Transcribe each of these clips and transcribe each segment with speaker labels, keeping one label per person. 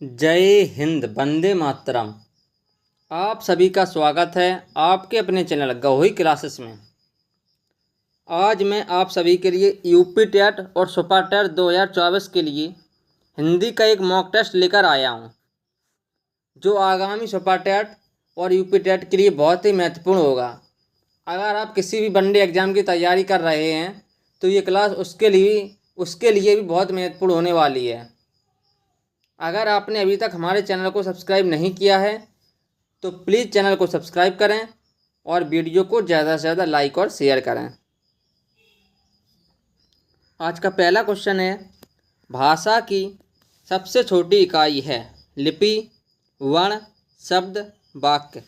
Speaker 1: जय हिंद, वंदे मातरम। आप सभी का स्वागत है आपके अपने चैनल गहोई क्लासेस में। आज मैं आप सभी के लिए यूपी टेट और सुपर टेट 2024 के लिए हिंदी का एक मॉक टेस्ट लेकर आया हूं, जो आगामी सुपर टेट और यूपी टेट के लिए बहुत ही महत्वपूर्ण होगा। अगर आप किसी भी वनडे एग्ज़ाम की तैयारी कर रहे हैं तो ये क्लास उसके लिए भी बहुत महत्वपूर्ण होने वाली है। अगर आपने अभी तक हमारे चैनल को सब्सक्राइब नहीं किया है तो प्लीज़ चैनल को सब्सक्राइब करें और वीडियो को ज़्यादा से ज़्यादा लाइक और शेयर करें। आज का पहला क्वेश्चन है, भाषा की सबसे छोटी इकाई है लिपि, वर्ण, शब्द, वाक्य।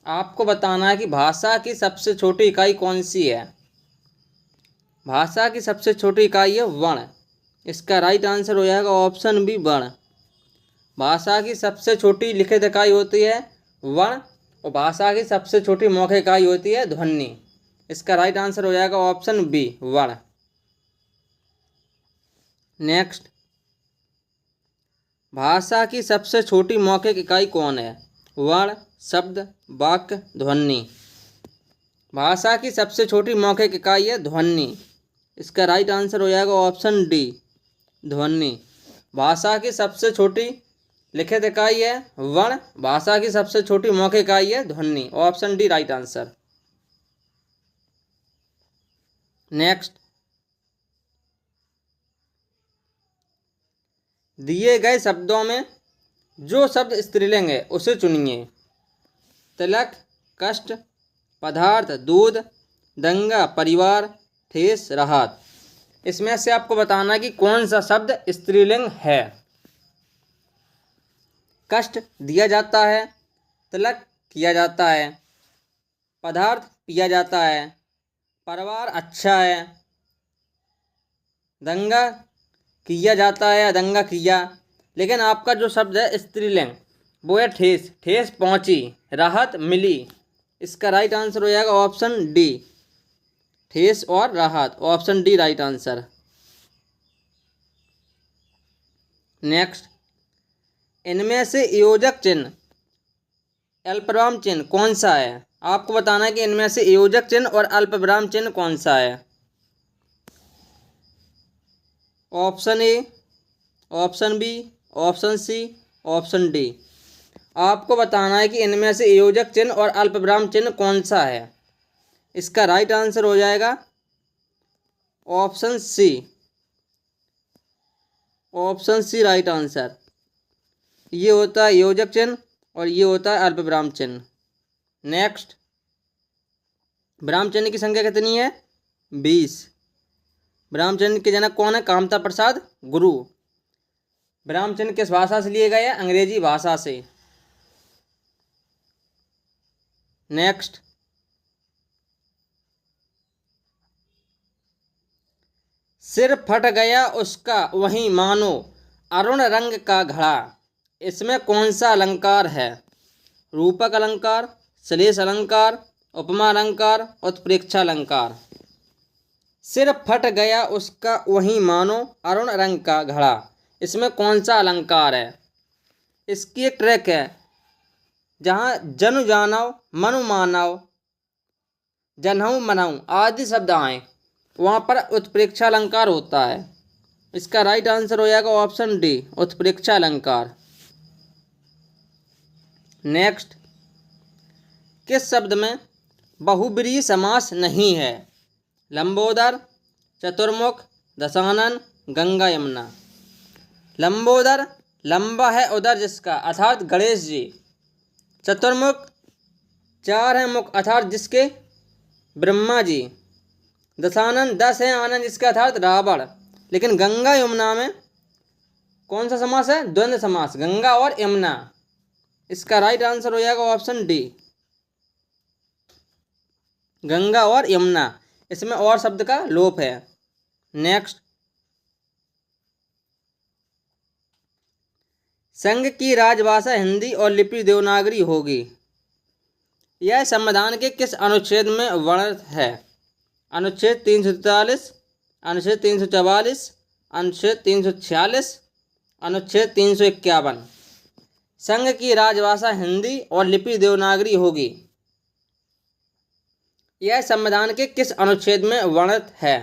Speaker 1: आपको बताना है कि भाषा की सबसे छोटी इकाई कौन सी है। भाषा की सबसे छोटी इकाई है वर्ण। इसका राइट आंसर हो जाएगा ऑप्शन बी, वर्ण। भाषा की सबसे छोटी लिखित इकाई होती है वर्ण और भाषा की सबसे छोटी मौखिक इकाई होती है ध्वनि। इसका राइट आंसर हो जाएगा ऑप्शन बी, वर्ण। नेक्स्ट, भाषा की सबसे छोटी मौखिक इकाई कौन है? वर्ण, शब्द, वाक्य, ध्वनि। भाषा की सबसे छोटी मौखिक इकाई है ध्वनि। इसका राइट आंसर हो जाएगा ऑप्शन डी, ध्वनि। भाषा की सबसे छोटी लिखित इकाई है वर्ण, भाषा की सबसे छोटी मौखिक इकाई है ध्वनि। Option D right answer. Next, दिए गए शब्दों में जो शब्द स्त्रीलिंग है उसे चुनिए। तिलक, कष्ट, पदार्थ, दूध, दंगा, परिवार, ठेस, राहत। इसमें से आपको बताना है कि कौन सा शब्द स्त्रीलिंग है। कष्ट दिया जाता है, तिलक किया जाता है, पदार्थ पिया जाता है, परिवार अच्छा है, दंगा किया जाता है या दंगा किया। लेकिन आपका जो शब्द है स्त्रीलिंग वो है ठेस। ठेस पहुंची, राहत मिली। इसका राइट आंसर हो जाएगा ऑप्शन डी, ठेस और राहत। Option D right answer. Next, इनमें से योजक चिन्ह अल्पविराम चिन्ह कौन सा है? आपको बताना है कि इनमें से योजक चिन्ह और अल्पविराम चिन्ह कौन सा है। Option A, option B, option C, option D. आपको बताना है कि इनमें से योजक चिन्ह और अल्पविराम चिन्ह कौन सा है। इसका राइट आंसर हो जाएगा option C, option C right answer. ये होता है योजक चिन्ह और ये होता है अल्पविराम चिन्ह। नेक्स्ट, विराम चिन्ह की संख्या कितनी है? 20। विराम चिन्ह के जनक कौन है? कामता प्रसाद गुरु। विराम चिन्ह किस भाषा से लिए गए हैं? अंग्रेजी भाषा से। नेक्स्ट, सिर फट गया उसका वहीं मानो अरुण रंग का घड़ा। इसमें कौन सा अलंकार है? रूपक अलंकार, श्लेष अलंकार, उपमा अलंकार, उत्प्रेक्षा अलंकार। सिर फट गया उसका वहीं मानो अरुण रंग का घड़ा। इसमें कौन सा अलंकार है? इसकी एक ट्रैक है, जहाँ जनु जानव, मनु मानव, जनहु मनहु आदि शब्द आए, वहाँ पर उत्प्रेक्षा अलंकार होता है। इसका राइट आंसर हो जाएगा ऑप्शन डी, उत्प्रेक्षा अलंकार। नेक्स्ट, किस शब्द में बहुब्रीहि समास नहीं है? लंबोदर, चतुर्मुख, दशानन, गंगा यमुना। लंबोदर लंबा है उदर जिसका अर्थात गणेश जी। चतुर्मुख 4 है मुख अर्थात जिसके ब्रह्मा जी। दशानन 10 है आनंद जिसका अर्थात रावण। लेकिन गंगा यमुना में कौन सा समास है? द्वंद्व समास, गंगा और यमुना। इसका राइट आंसर हो जाएगा ऑप्शन डी, गंगा और यमुना। इसमें और शब्द का लोप है। नेक्स्ट, संघ की राजभाषा हिंदी और लिपि देवनागरी होगी। यह संविधान के किस अनुच्छेद में वर्णित है? अनुच्छेद 343, अनुच्छेद 344, अनुच्छेद 346, अनुच्छेद 351। संघ की राजभाषा हिंदी और लिपि देवनागरी होगी। यह संविधान के किस अनुच्छेद में वर्णित है?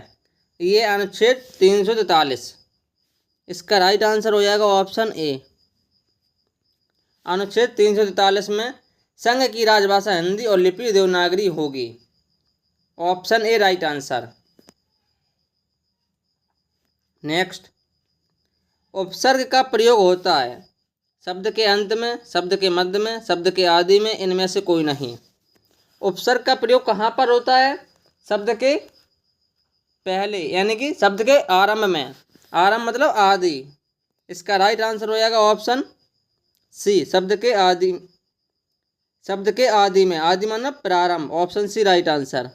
Speaker 1: ये अनुच्छेद 343। इसका राइट आंसर हो जाएगा ऑप्शन ए। अनुच्छेद 343 में संघ की राजभाषा हिंदी और लिपि देवनागरी होगी। Option A right answer. Next, उपसर्ग का प्रयोग होता है शब्द के अंत में, शब्द के मध्य में, शब्द के आदि में, इनमें से कोई नहीं। उपसर्ग का प्रयोग कहाँ पर होता है? शब्द के पहले, यानी कि शब्द के आरंभ में। आरंभ मतलब आदि। इसका राइट आंसर हो जाएगा ऑप्शन सी, शब्द के आदि। शब्द के आदि में, आदि मतलब प्रारंभ। Option C right answer.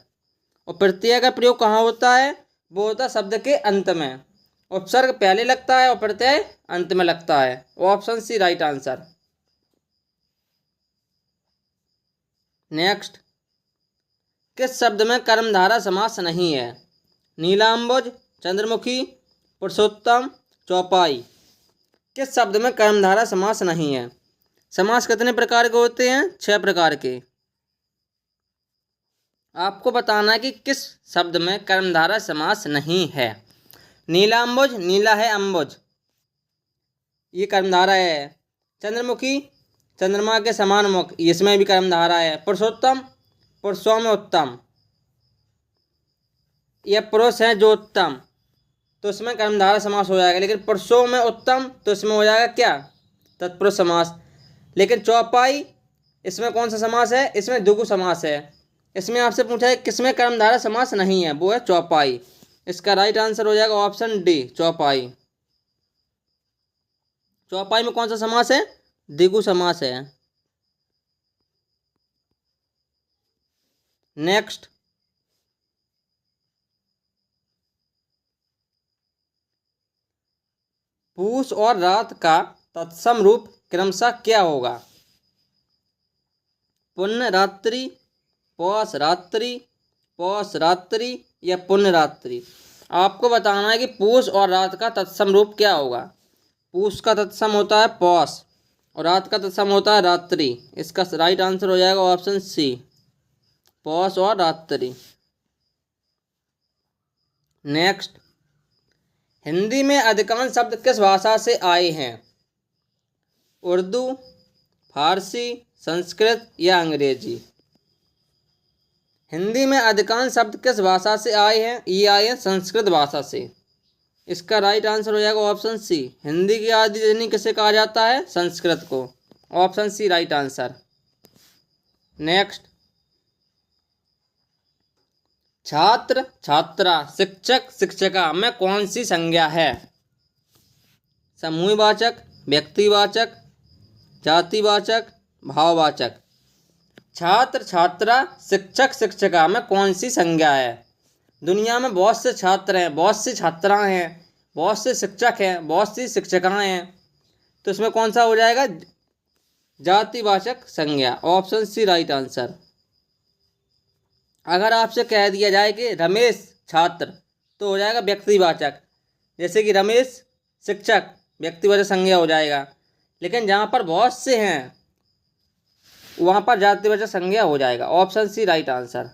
Speaker 1: और प्रत्यय का प्रयोग कहाँ होता है? वो होता है शब्द के अंत में। उपसर्ग पहले लगता है और प्रत्यय अंत में लगता है। Option C right answer. Next, किस शब्द में कर्मधारय समास नहीं है? नीलांबुज, चंद्रमुखी, पुरुषोत्तम, चौपाई। किस शब्द में कर्मधारय समास नहीं है? समास कितने प्रकार के होते हैं? 6 प्रकार के। आपको बताना है कि किस शब्द में कर्मधारय समास नहीं है। नीलांबुज, नीला है अंबुज, ये कर्मधारय है। चंद्रमुखी, चंद्रमा के समान मुख, इसमें भी कर्मधारय है। पुरुषोत्तम, पुरुषों में उत्तम, यह पुरुष है जो उत्तम, तो इसमें कर्मधारय समास हो जाएगा। लेकिन पुरुषों में उत्तम, तो इसमें हो जाएगा क्या? तत्पुरुष समास। लेकिन चौपाई, इसमें कौन सा समास है? इसमें द्विगु समास है। इसमें आपसे पूछा है किसमें कर्मधारय समास नहीं है, वो है चौपाई। इसका राइट आंसर हो जाएगा ऑप्शन डी, चौपाई। चौपाई में कौन सा समास है? द्विगु समास है। नेक्स्ट, पूष और रात का तत्सम रूप क्रमशः क्या होगा? पुण्य रात्रि, पौष रात्रि, पौष रात्रि या पुण्य रात्रि। आपको बताना है कि पूष और रात का तत्सम रूप क्या होगा। पूष का तत्सम होता है पौष और रात का तत्सम होता है रात्रि। इसका राइट आंसर हो जाएगा ऑप्शन सी, पौष और रात्रि। नेक्स्ट, हिंदी में अधिकांश शब्द किस भाषा से आए हैं? उर्दू, फारसी, संस्कृत या अंग्रेजी। हिंदी में अधिकांश शब्द किस भाषा से आए हैं? ये आए हैं संस्कृत भाषा से। इसका राइट आंसर हो जाएगा ऑप्शन सी, हिंदी की आदि जननी किसे कहा जाता है? संस्कृत को। Option C right answer. Next, छात्र, छात्रा, शिक्षक, शिक्षिका में कौन सी संज्ञा है? समूहवाचक, व्यक्तिवाचक, जातिवाचक, भाववाचक। छात्र, छात्रा, शिक्षक, शिक्षिका में कौन सी संज्ञा है? दुनिया में बहुत से छात्र हैं, बहुत सी छात्राएं हैं, बहुत से शिक्षक हैं, बहुत सी शिक्षिकाएं हैं, तो इसमें कौन सा हो जाएगा? जातिवाचक संज्ञा। Option C right answer. अगर आपसे कह दिया जाए कि रमेश छात्र, तो हो जाएगा व्यक्तिवाचक। जैसे कि रमेश शिक्षक, व्यक्तिवाचक संज्ञा हो जाएगा। लेकिन जहाँ पर बहुत से हैं वहाँ पर जातिवाचक संज्ञा हो जाएगा। Option C right answer.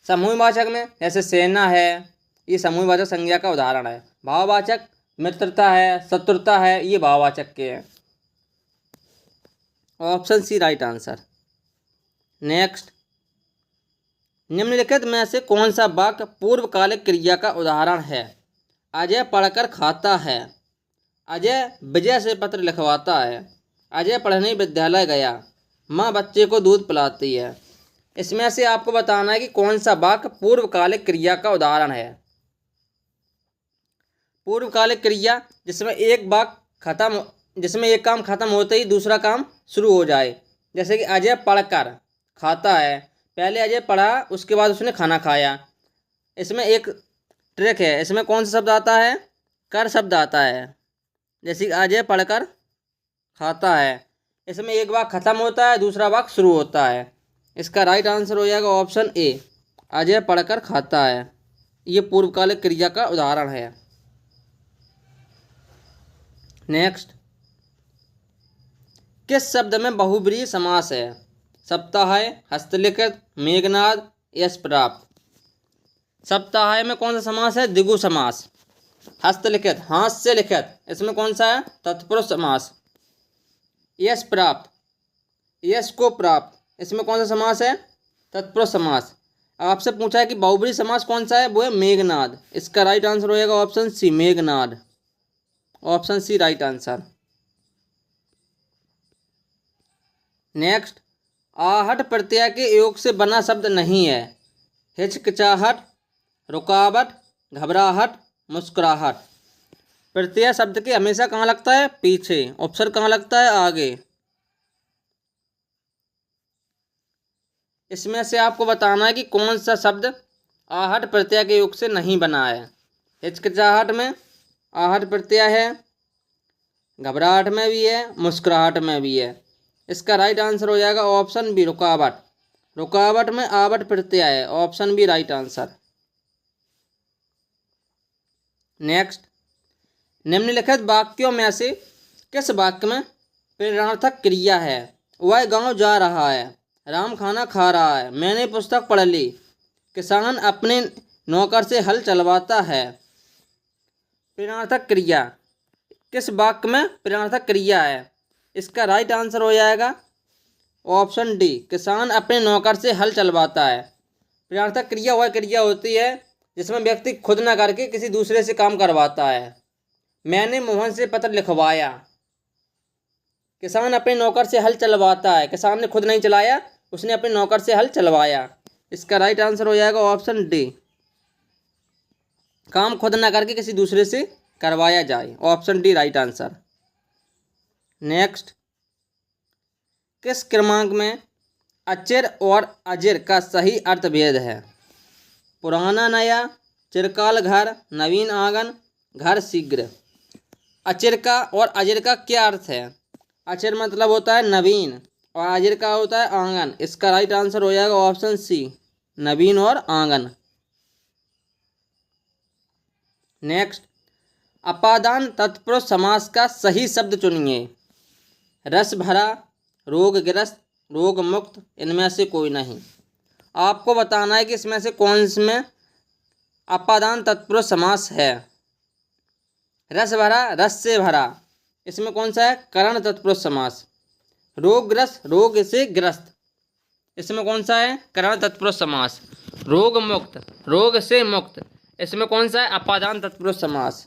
Speaker 1: समूहवाचक में जैसे सेना है, ये समूहवाचक संज्ञा का उदाहरण है। भाववाचक मित्रता है, शत्रुता है, ये भाववाचक के हैं। Option C right answer. Next, निम्नलिखित में से कौन सा वाक्य पूर्वकालिक क्रिया का उदाहरण है? अजय पढ़कर खाता है, अजय विजय से पत्र लिखवाता है, अजय पढ़ने विद्यालय गया, माँ बच्चे को दूध पिलाती है। इसमें से आपको बताना है कि कौन सा वाक्य पूर्वकालिक क्रिया का उदाहरण है। पूर्वकालिक क्रिया जिसमें एक काम खत्म होते ही दूसरा काम शुरू हो जाए। जैसे कि अजय पढ़कर खाता है, पहले अजय पढ़ा, उसके बाद उसने खाना खाया। इसमें एक ट्रिक है, इसमें कौन सा शब्द आता है? कर शब्द आता है। जैसे कि अजय पढ़कर खाता है, इसमें एक वाक्य खत्म होता है, दूसरा वाक्य शुरू होता है। इसका राइट आंसर हो जाएगा ऑप्शन ए, अजय पढ़कर खाता है। ये पूर्वकालिक क्रिया का उदाहरण है। नेक्स्ट, किस शब्द में बहुब्रीहि समास है? सप्ताहाय, हस्तलिखित, मेघनाद, यश प्राप्त। सप्ताहाय में कौन सा समास है? द्विगु समास। हस्तलिखित, हाथ से लिखित, इसमें कौन सा है? तत्पुरुष समास। यश प्राप्त, यश को प्राप्त, इसमें कौन सा समास है? तत्पुरुष समास। आपसे पूछा है कि बहुब्रीहि समास कौन सा है? वो है मेघनाद। इसका राइट आंसर हो जाएगा option C, Meghnad. Option C right answer. Next, आहट प्रत्यय के योग से बना शब्द नहीं है। हिचकिचाहट, रुकावट, घबराहट, मुस्कुराहट। प्रत्यय शब्द के हमेशा कहाँ लगता है? पीछे। उपसर्ग कहाँ लगता है? आगे। इसमें से आपको बताना है कि कौन सा शब्द आहट प्रत्यय के योग से नहीं बना है। हिचकिचाहट में आहट प्रत्यय है, घबराहट में भी है, मुस्कुराहट में भी है। इसका राइट आंसर हो जाएगा ऑप्शन बी, रुकावट। रुकावट में आवट प्रत्यय है, option B right answer. Next, निम्नलिखित वाक्यों में से किस वाक्य में प्रेरणार्थक क्रिया है? वह गांव जा रहा है, राम खाना खा रहा है, मैंने पुस्तक पढ़ ली, किसान अपने नौकर से हल चलवाता है। प्रेरणार्थक क्रिया, किस वाक्य में प्रेरणार्थक क्रिया है? इसका राइट आंसर हो जाएगा ऑप्शन डी, किसान अपने नौकर से हल चलवाता है। प्रेरणार्थक क्रिया वह क्रिया होती है जिसमें व्यक्ति खुद न करके किसी दूसरे से काम करवाता है। मैंने मोहन से पत्र लिखवाया, किसान अपने नौकर से हल चलवाता है, किसान ने खुद नहीं चलाया, उसने अपने नौकर से हल चलवाया। इसका राइट आंसर हो जाएगा ऑप्शन डी, काम खुद न करके किसी दूसरे से करवाया जाए, option D right answer. Next, किस क्रमांक में अचिर और अजिर का सही अर्थ भेद है? पुराना नया, चिरकाल घर, नवीन आंगन, घर शीघ्र। अचिर का और अजिर का क्या अर्थ है? अचिर मतलब होता है नवीन और अजिर का होता है आंगन। इसका राइट आंसर हो जाएगा ऑप्शन सी, नवीन और आंगन। नेक्स्ट, अपादान तत्पुरुष समास का सही शब्द चुनिए। रस भरा, रोगग्रस्त, रोग मुक्त, इनमें से कोई नहीं। आपको बताना है कि इसमें से कौन में अपादान तत्पुरुष समास है। रस भरा, रस से भरा, इसमें कौन सा है? करण तत्पुरुष समास। रोगग्रस्त, रोग से ग्रस्त, इसमें कौन सा है? करण तत्पुरुष समास। रोग मुक्त, रोग से मुक्त, इसमें कौन सा है? अपादान तत्पुरुष समास।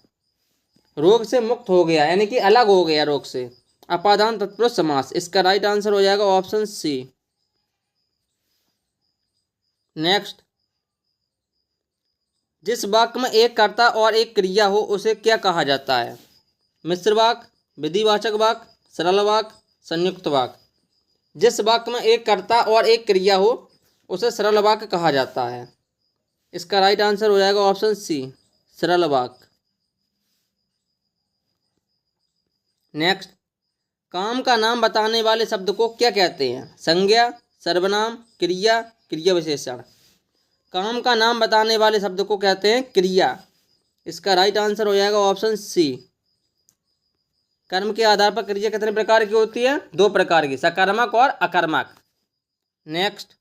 Speaker 1: रोग से मुक्त हो गया यानी कि अलग हो गया रोग से, अपादान तत्पुरुष समास। इसका राइट आंसर हो जाएगा ऑप्शन सी। नेक्स्ट, जिस वाक्य में एक कर्ता और एक क्रिया हो उसे क्या कहा जाता है? मिश्र वाक्य, विधिवाचक वाक्य, सरल वाक्य, संयुक्त वाक्य। जिस वाक्य में एक कर्ता और एक क्रिया हो उसे सरल वाक्य कहा जाता है। इसका राइट आंसर हो जाएगा ऑप्शन सी, सरल वाक्य। नेक्स्ट, काम का नाम बताने वाले शब्द को क्या कहते हैं? संज्ञा, सर्वनाम, क्रिया, क्रिया विशेषण। काम का नाम बताने वाले शब्द को कहते हैं क्रिया। इसका राइट आंसर हो जाएगा ऑप्शन सी। कर्म के आधार पर क्रिया कितने प्रकार की होती है? 2 प्रकार की, सकर्मक और अकर्मक। नेक्स्ट,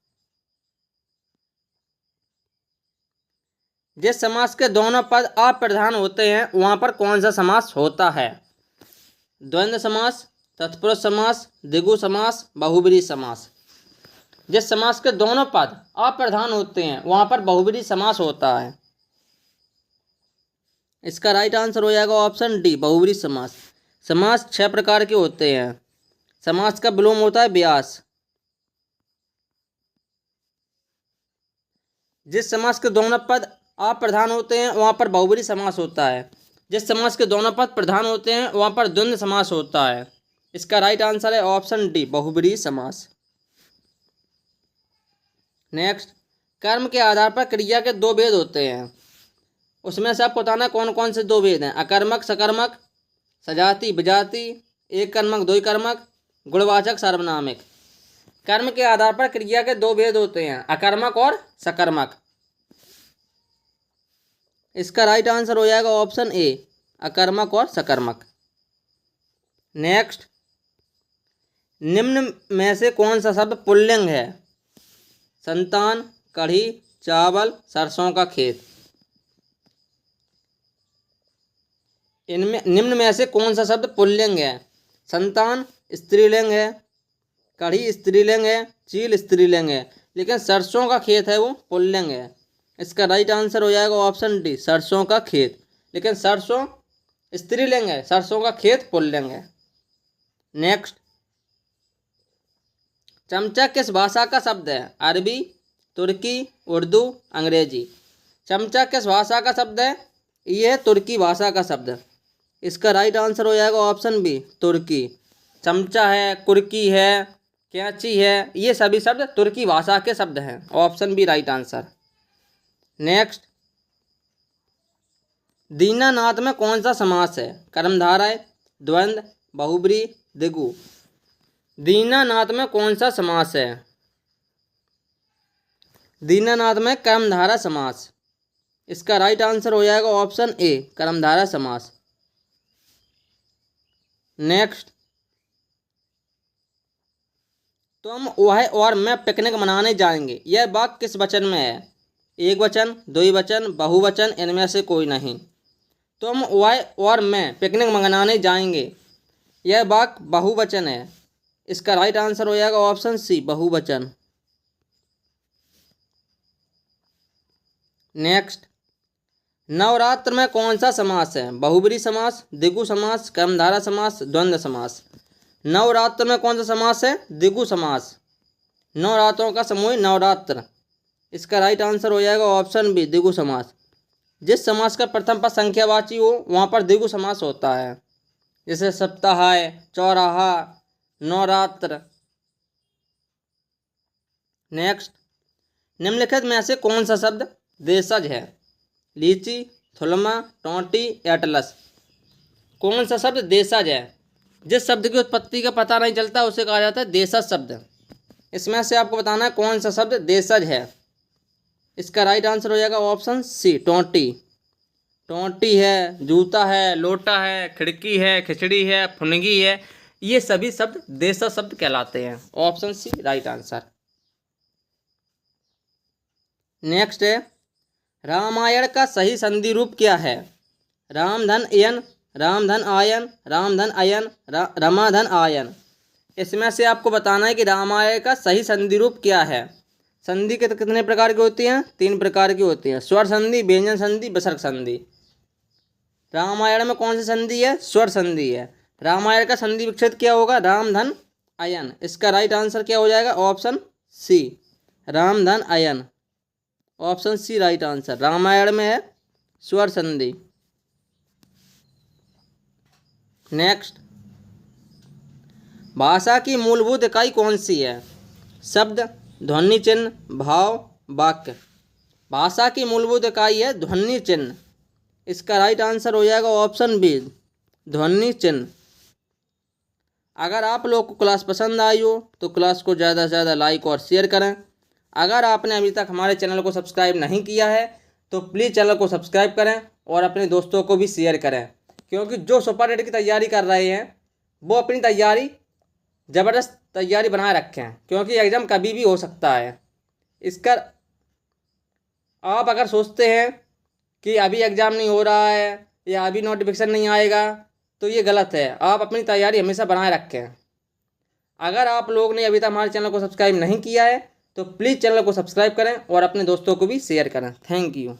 Speaker 1: जिस समास के दोनों पद अप्रधान होते हैं वहां पर कौन सा समास होता है? द्वंद्व समास, तत्पुरुष समास, द्विगु समास, बहुब्रीहि समास। जिस समास के दोनों पद अप्रधान होते हैं वहां पर बहुब्रीहि समास होता है। इसका राइट आंसर हो जाएगा ऑप्शन डी, बहुब्रीहि समास। समास 6 प्रकार के होते हैं। समास का विलोम होता है व्यास। जिस समास के दोनों पद अप्रधान होते हैं वहां पर बहुब्रीहि समास होता है। जिस समास के दोनों पद प्रधान होते हैं वहां पर द्वंद्व समास होता है। इसका राइट आंसर है ऑप्शन डी, बहुब्रीहि समास। नेक्स्ट, कर्म के आधार पर क्रिया के 2 भेद होते हैं, उसमें से आपको बताना कौन कौन से 2 भेद हैं? अकर्मक, सकर्मक, सजाति, विजाति, एक कर्मक, 2 कर्मक, गुणवाचक, सार्वनामिक। कर्म के आधार पर क्रिया के 2 भेद होते हैं, अकर्मक और सकर्मक। इसका राइट आंसर हो जाएगा ऑप्शन ए, अकर्मक और सकर्मक। नेक्स्ट, निम्न में से कौन सा शब्द पुल्लिंग है? संतान, कढ़ी, चावल, सरसों का खेत। इनमें निम्न में से कौन सा शब्द पुल्लिंग है? संतान स्त्रीलिंग है, कढ़ी स्त्रीलिंग है, चील स्त्रीलिंग है, लेकिन सरसों का खेत है वो पुल्लिंग है। इसका राइट आंसर हो जाएगा ऑप्शन डी, सरसों का खेत। लेकिन सरसों स्त्रीलिंग है, सरसों का खेत पुल्लिंग है। नेक्स्ट, चमचा किस भाषा का शब्द है? अरबी, तुर्की, उर्दू, अंग्रेजी। चमचा किस भाषा का शब्द है? ये है तुर्की भाषा का शब्द। इसका राइट आंसर हो जाएगा ऑप्शन बी, तुर्की। चमचा है, कुर्की है, कैंची है, ये सभी शब्द तुर्की भाषा के शब्द हैं। Option B right answer. Next, Dinanath में कौन सा समास है? कर्मधारय, द्वंद्व, बहुब्री, द्विगु। दीनानाथ में कौन सा समास है? दीनानाथ में कर्मधारय समास। इसका राइट आंसर हो जाएगा ऑप्शन ए, कर्मधारय समास। नेक्स्ट, तुम वह और मैं पिकनिक मनाने जाएंगे, यह वाक्य किस वचन में है? एक वचन, द्विवचन, बहुवचन, इनमें से कोई नहीं। तुम वह और मैं पिकनिक मनाने जाएंगे, यह वाक्य बहुवचन है। इसका राइट आंसर हो जाएगा ऑप्शन सी, बहुवचन। नेक्स्ट, नवरात्र में कौन सा समास है? बहुब्री समास, द्विगु समास, कर्मधारय समास, द्वंद्व समास। नवरात्र में कौन सा समास है? द्विगु समास। नवरात्रों का समूह नवरात्र। इसका राइट आंसर हो जाएगा ऑप्शन बी, द्विगु समास। जिस समास का प्रथम पद संख्यावाची हो वहाँ पर द्विगु समास होता है, जैसे सप्ताह, चौराहा, नवरात्र। नेक्स्ट, निम्नलिखित में से कौन सा शब्द देशज है? लीची, थुलमा, टोंटी, एटलस। कौन सा शब्द देशज है? जिस शब्द की उत्पत्ति का पता नहीं चलता उसे कहा जाता है देशज शब्द। इसमें से आपको बताना है कौन सा शब्द देशज है। इसका राइट आंसर हो जाएगा ऑप्शन सी, टोंटी। टोंटी है, जूता है, लोटा है, खिड़की है, खिचड़ी है, फुनगी है, ये सभी शब्द देशज शब्द कहलाते हैं। Option C right answer. Next है, रामायण का सही संधि रूप क्या है? रामधन अयन, रामधन आयन, रामधन अयन, रमाधन आयन। इसमें से आपको बताना है कि रामायण का सही संधि रूप क्या है। संधि कितने प्रकार की होती हैं? 3 प्रकार की होती हैं, स्वर संधि, व्यंजन संधि, विसर्ग संधि। रामायण में कौन सी संधि है? स्वर संधि है। रामायण का संधि विच्छेद क्या होगा? रामधन अयन। इसका राइट आंसर क्या हो जाएगा? ऑप्शन सी, रामधन अयन। Option C right answer. Ramayana में है स्वर संधि। नेक्स्ट, भाषा की मूलभूत इकाई कौन सी है? शब्द, ध्वनि चिन्ह, भाव, वाक्य। भाषा की मूलभूत इकाई है ध्वनि चिन्ह। इसका राइट आंसर हो जाएगा ऑप्शन बी, ध्वनि चिन्ह। अगर आप लोग को क्लास पसंद आई हो तो क्लास को ज़्यादा से ज़्यादा लाइक और शेयर करें। अगर आपने अभी तक हमारे चैनल को सब्सक्राइब नहीं किया है तो प्लीज़ चैनल को सब्सक्राइब करें और अपने दोस्तों को भी शेयर करें, क्योंकि जो सुपर डेट की तैयारी कर रहे हैं वो अपनी तैयारी ज़बरदस्त तैयारी बनाए रखें, क्योंकि एग्ज़ाम कभी भी हो सकता है। इसका आप अगर सोचते हैं कि अभी एग्ज़ाम नहीं हो रहा है या अभी नोटिफिकेशन नहीं आएगा तो ये गलत है। आप अपनी तैयारी हमेशा बनाए रखें। अगर आप लोग ने अभी तक हमारे चैनल को सब्सक्राइब नहीं किया है तो प्लीज़ चैनल को सब्सक्राइब करें और अपने दोस्तों को भी शेयर करें। Thank you.